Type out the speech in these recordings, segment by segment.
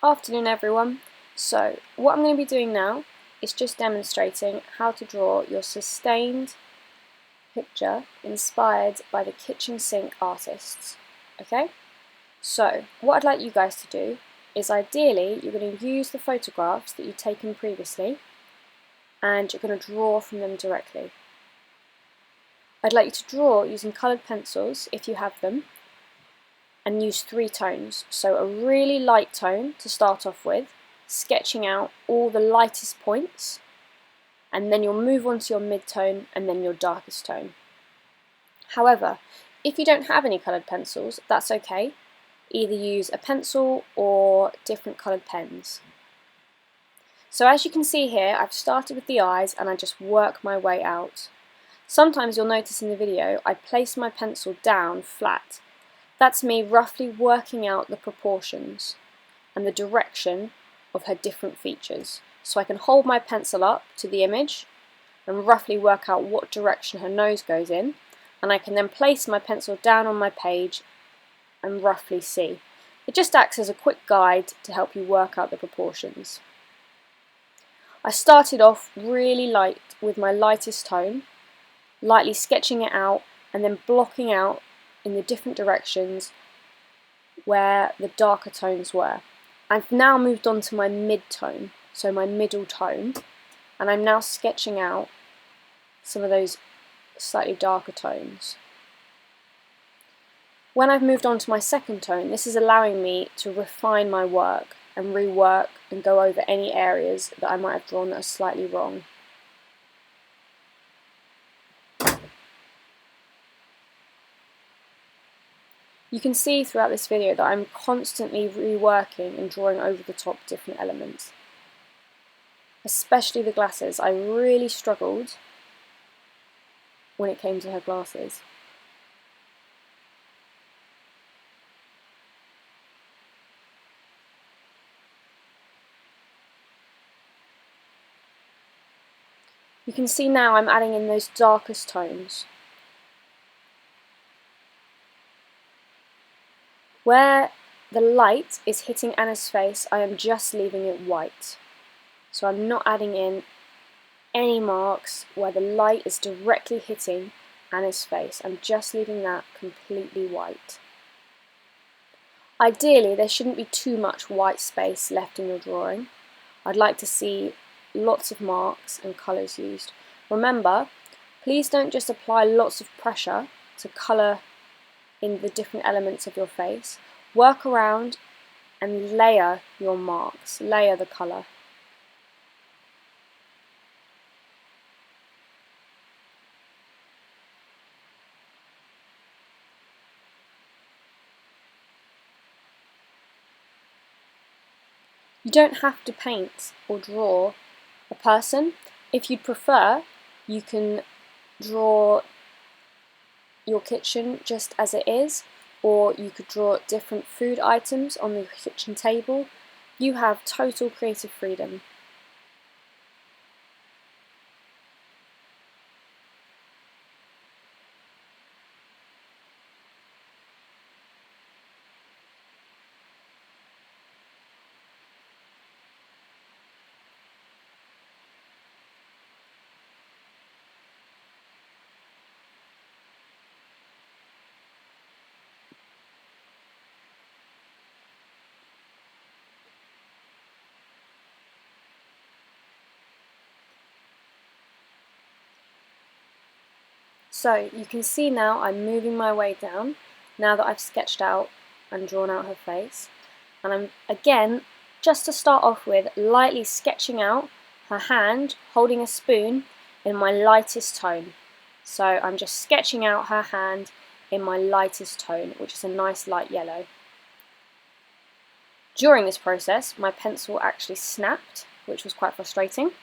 Afternoon everyone. So what I'm going to be doing now is just demonstrating how to draw your sustained picture inspired by the kitchen sink artists. Okay? So what I'd like you guys to do is ideally you're going to use the photographs that you've taken previously and you're going to draw from them directly. I'd like you to draw using coloured pencils if you have them, and use 3 tones. So a really light tone to start off with, sketching out all the lightest points, and then you'll move on to your mid-tone and then your darkest tone. However, if you don't have any coloured pencils, that's okay. Either use a pencil or different coloured pens. So as you can see here, I've started with the eyes and I just work my way out. Sometimes you'll notice in the video I place my pencil down flat. That's me roughly working out the proportions and the direction of her different features. So I can hold my pencil up to the image and roughly work out what direction her nose goes in, and I can then place my pencil down on my page and roughly see. It just acts as a quick guide to help you work out the proportions. I started off really light with my lightest tone, lightly sketching it out and then blocking out in the different directions where the darker tones were. I've now moved on to my mid-tone, so my middle tone, and I'm now sketching out some of those slightly darker tones. When I've moved on to my second tone, this is allowing me to refine my work and rework and go over any areas that I might have drawn that are slightly wrong. You can see throughout this video that I'm constantly reworking and drawing over the top different elements. Especially the glasses. I really struggled when it came to her glasses. You can see now I'm adding in those darkest tones. Where the light is hitting Anna's face, I am just leaving it white. So I'm not adding in any marks where the light is directly hitting Anna's face. I'm just leaving that completely white. Ideally, there shouldn't be too much white space left in your drawing. I'd like to see lots of marks and colours used. Remember, please don't just apply lots of pressure to colour in the different elements of your face. Work around and layer your marks, layer the colour. You don't have to paint or draw a person. If you'd prefer, you can draw your kitchen just as it is, or you could draw different food items on the kitchen table. You have total creative freedom. So you can see now I'm moving my way down, now that I've sketched out and drawn out her face. And I'm, again, just to start off with, lightly sketching out her hand holding a spoon in my lightest tone. So I'm just sketching out her hand in my lightest tone, which is a nice light yellow. During this process, my pencil actually snapped, which was quite frustrating.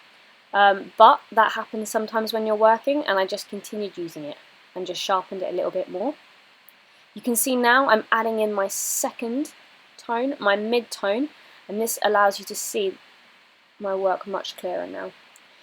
But that happens sometimes when you're working, and I just continued using it and just sharpened it a little bit more. You can see now I'm adding in my second tone, my mid-tone, and this allows you to see my work much clearer now.